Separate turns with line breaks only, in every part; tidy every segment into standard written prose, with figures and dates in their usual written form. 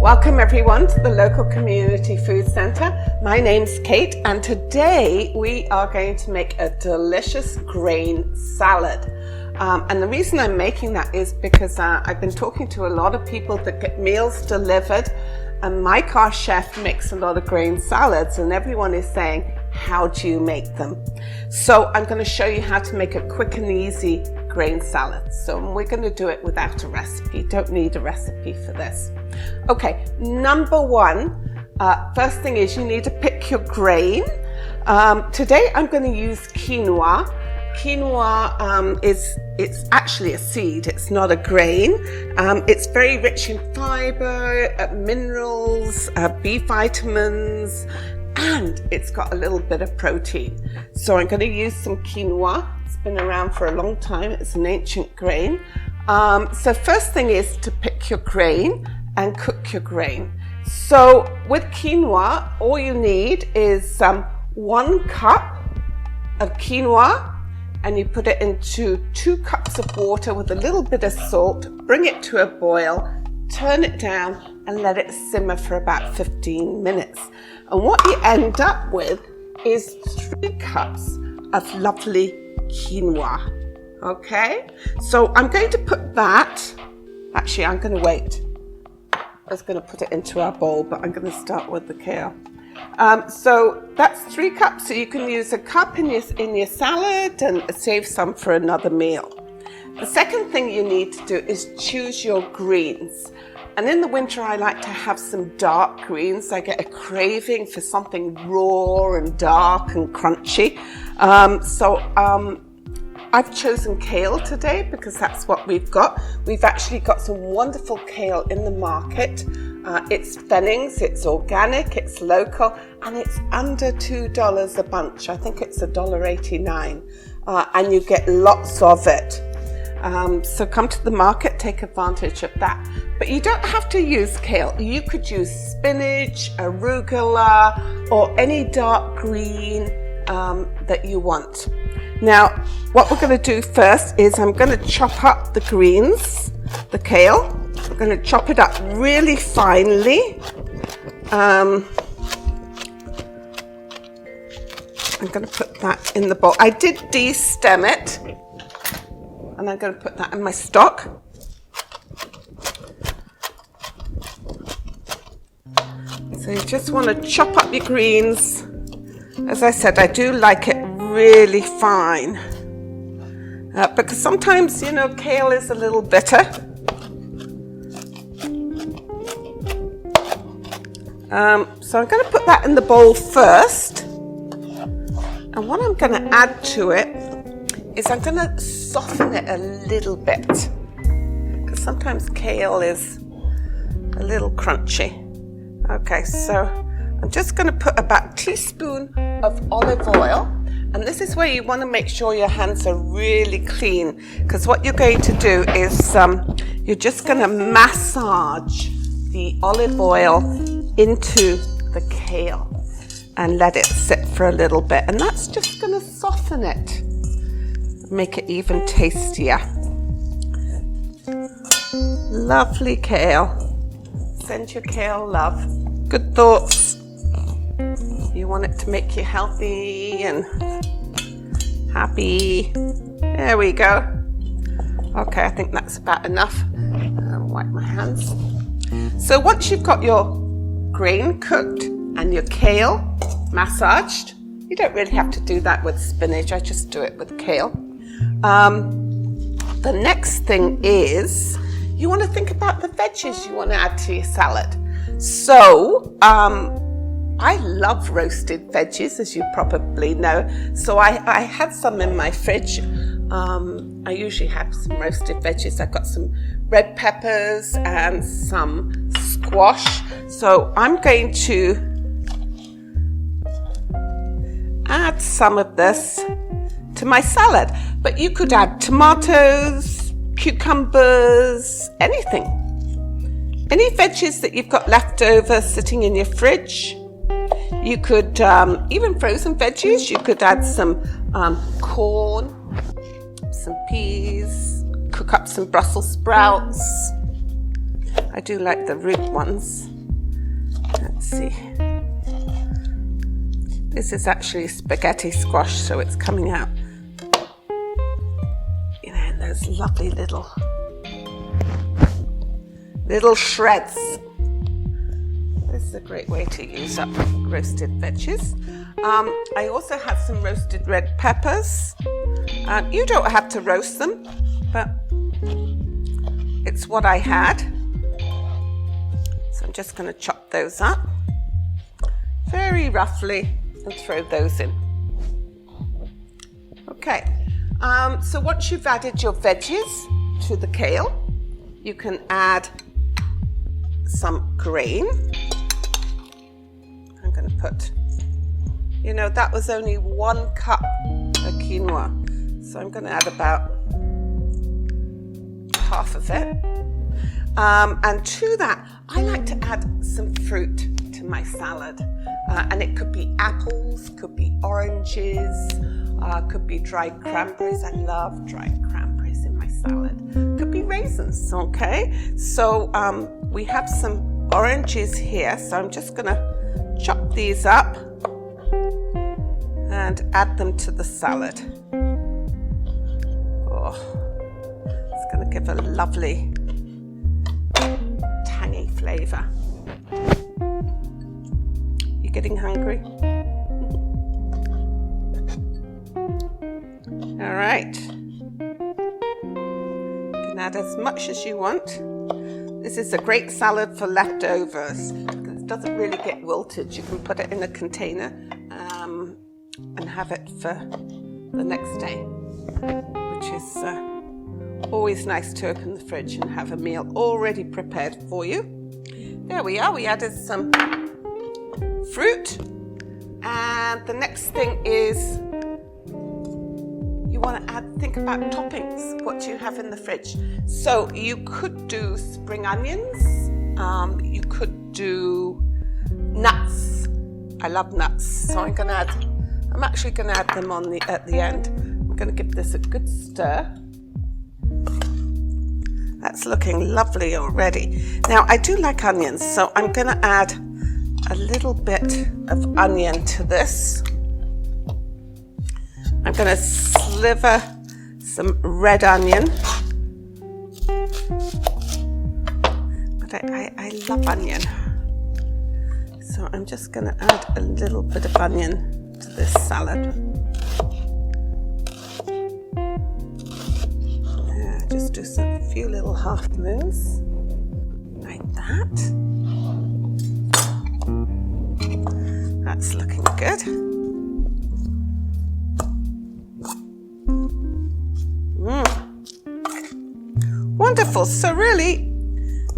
Welcome everyone to the local community food centre. My name's Kate and today we are going to make a delicious grain salad. And the reason I'm making that is because I've been talking to a lot of people that get meals delivered, and Mike, our chef, makes a lot of grain salads and everyone is saying, how do you make them? So I'm going to show you how to make a quick and easy grain salad. So we're going to do it without a recipe. Don't need a recipe for this. Okay, number one, first thing is you need to pick your grain. Today I'm going to use quinoa. Quinoa it's actually a seed, it's not a grain. It's very rich in fiber, minerals, B vitamins, and it's got a little bit of protein. So I'm going to use some quinoa. It's been around for a long time. It's an ancient grain. So first thing is to pick your grain and cook your grain. So with quinoa, all you need is 1 cup of quinoa, and you put it into 2 cups of water with a little bit of salt, bring it to a boil, turn it down and let it simmer for about 15 minutes. And what you end up with is 3 cups of lovely quinoa. Okay, so I'm going to put that, actually I'm going to wait. I was going to put it into our bowl, but I'm going to start with the kale. So that's 3 cups, so you can use a cup in your salad and save some for another meal. The second thing you need to do is choose your greens. And in the winter, I like to have some dark greens. I get a craving for something raw and dark and crunchy. I've chosen kale today because that's what we've got. We've actually got some wonderful kale in the market. It's Fennings, it's organic, it's local, and it's under $2 a bunch. I think it's $1.89, and you get lots of it. So come to the market, take advantage of that. But you don't have to use kale. You could use spinach, arugula, or any dark green that you want. Now, what we're going to do first is I'm going to chop up the greens, the kale. We're going to chop it up really finely. I'm going to put that in the bowl. I did de-stem it, and I'm going to put that in my stock. So you just want to chop up your greens. As I said, I do like it really fine because sometimes, you know, kale is a little bitter. So I'm going to put that in the bowl first, and what I'm going to add to it is I'm going to soften it a little bit because sometimes kale is a little crunchy. Okay, so I'm just going to put about a teaspoon of olive oil, and this is where you want to make sure your hands are really clean, because what you're going to do is you're just going to massage the olive oil into the kale and let it sit for a little bit, and that's just going to soften it, make it even tastier. Lovely kale. Send your kale love. Good thoughts. You want it to make you healthy and happy. There we go. Okay, I think that's about enough. I'll wipe my hands. So once you've got your grain cooked and your kale massaged, you don't really have to do that with spinach. I just do it with kale. The next thing is you want to think about the veggies you want to add to your salad. So I love roasted veggies, as you probably know. So I had some in my fridge. I usually have some roasted veggies. I've got some red peppers and some squash. So I'm going to add some of this to my salad. But you could add tomatoes, cucumbers, anything. Any veggies that you've got left over sitting in your fridge. You could, even frozen veggies, you could add some corn, some peas, cook up some Brussels sprouts. I do like the root ones. Let's see. This is actually spaghetti squash, so it's coming out, you know, in those lovely little shreds. This is a great way to use up roasted veggies. I also have some roasted red peppers. You don't have to roast them, but it's what I had. So I'm just going to chop those up very roughly and throw those in. Okay, so once you've added your veggies to the kale, you can add some grain. I'm going to put, you know, that was only 1 cup of quinoa, so I'm going to add about half of it. And to that, I like to add some fruit to my salad. And it could be apples, could be oranges, could be dried cranberries. I love dried cranberries in my salad. Could be raisins, okay? So we have some oranges here, so I'm just gonna chop these up and add them to the salad. Oh, it's gonna give a lovely tangy flavor. You getting hungry? All right. You can add as much as you want. This is a great salad for leftovers because it doesn't really get wilted. You can put it in a container and have it for the next day, which is always nice to open the fridge and have a meal already prepared for you. There we are. We added some fruit, and the next thing is you want to think about toppings. What do you have in the fridge? So you could do spring onions, you could do nuts. I love nuts, so I'm actually going to add them at the end. I'm going to give this a good stir. That's looking lovely already. Now I do like onions, so I'm going to add a little bit of onion to this. I'm going to sliver some red onion. But I love onion. So I'm just going to add a little bit of onion to this salad. Just do a few little half moons like that. That's looking good. Wonderful. So really,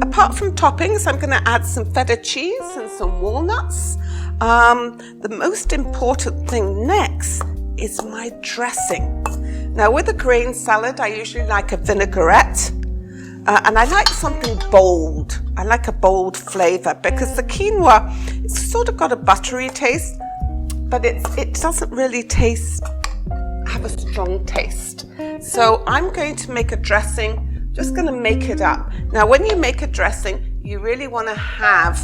apart from toppings, I'm going to add some feta cheese and some walnuts. The most important thing next is my dressing. Now with a grain salad, I usually like a vinaigrette. And I like something bold. I like a bold flavor because the quinoa, it's sort of got a buttery taste, but it doesn't really have a strong taste. So I'm going to make a dressing, just going to make it up. Now when you make a dressing, you really want to have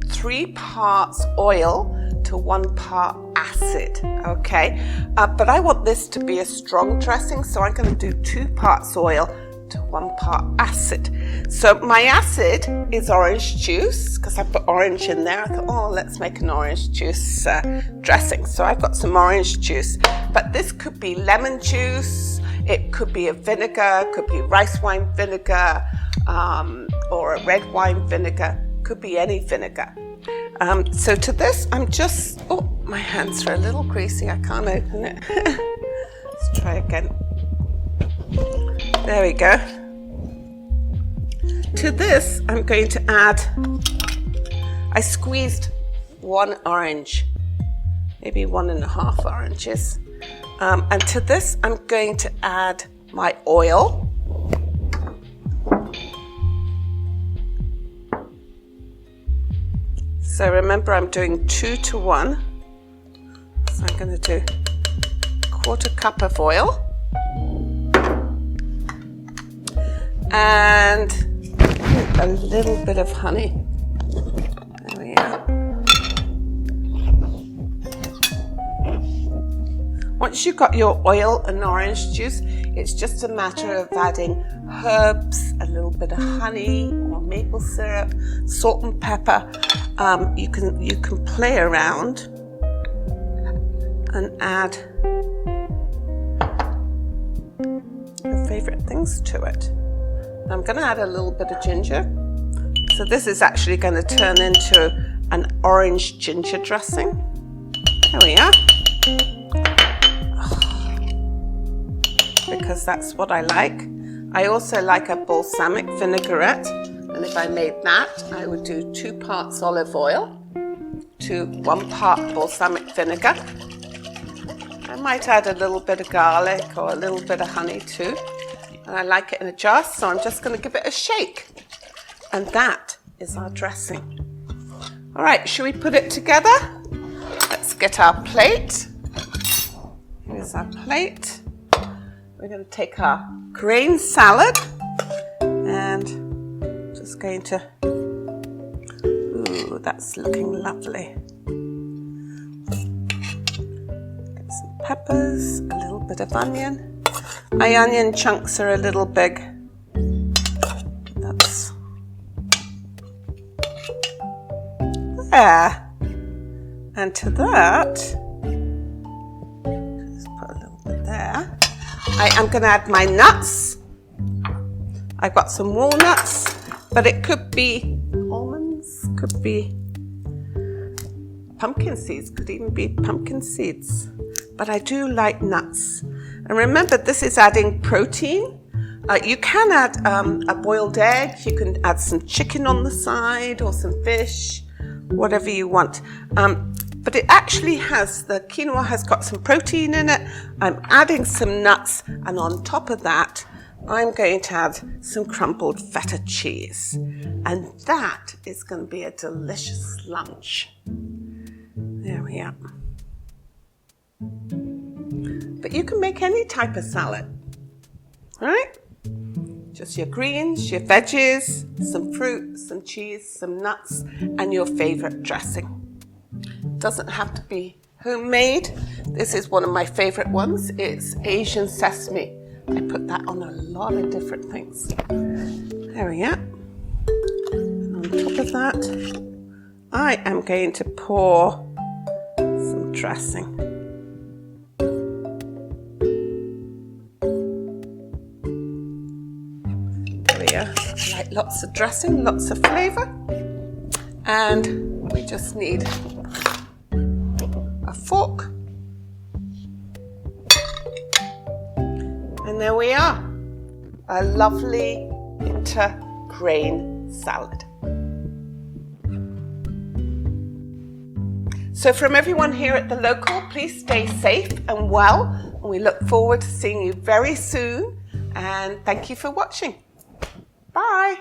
3 parts oil to 1 part acid, okay? But I want this to be a strong dressing, so I'm going to do 2 parts oil to 1 part acid. So my acid is orange juice because I put orange in there. I thought, oh, let's make an orange juice dressing. So I've got some orange juice, but this could be lemon juice, it could be a vinegar, could be rice wine vinegar, or a red wine vinegar, could be any vinegar. So to this, I'm just, oh, my hands are a little greasy, I can't open it. Let's try again. There we go. To this, I'm going to add, I squeezed 1 orange, maybe 1.5 oranges. And to this, I'm going to add my oil. So remember, I'm doing 2 to 1. So I'm going to do 1/4 cup of oil. And a little bit of honey. There we are. Once you've got your oil and orange juice, it's just a matter of adding herbs, a little bit of honey or maple syrup, salt and pepper. You can play around and add your favorite things to it. I'm going to add a little bit of ginger. So this is actually going to turn into an orange ginger dressing. There we are. Because that's what I like. I also like a balsamic vinaigrette, and if I made that, I would do 2 parts olive oil to 1 part balsamic vinegar. I might add a little bit of garlic or a little bit of honey too. And I like it in a jar, so I'm just going to give it a shake. And that is our dressing. All right, should we put it together? Let's get our plate. Here's our plate. We're going to take our grain salad and just going to, ooh, that's looking lovely. Get some peppers, a little bit of onion. My onion chunks are a little big. That's there. And to that, just put a little bit there. I am going to add my nuts. I've got some walnuts, but it could be almonds, could be pumpkin seeds, could even be pumpkin seeds. But I do like nuts. And remember, this is adding protein. You can add a boiled egg. You can add some chicken on the side or some fish, whatever you want. But it actually has, the quinoa has got some protein in it. I'm adding some nuts, and on top of that, I'm going to add some crumbled feta cheese. And that is going to be a delicious lunch. There we are. But you can make any type of salad, all right? Just your greens, your veggies, some fruit, some cheese, some nuts, and your favorite dressing. Doesn't have to be homemade. This is one of my favorite ones. It's Asian sesame. I put that on a lot of different things. There we are. And on top of that, I am going to pour some dressing. There we are. I like lots of dressing, lots of flavor. And we just need a fork. And there we are. A lovely inter-grain salad. So from everyone here at the local, please stay safe and well. And we look forward to seeing you very soon. And thank you for watching. Bye.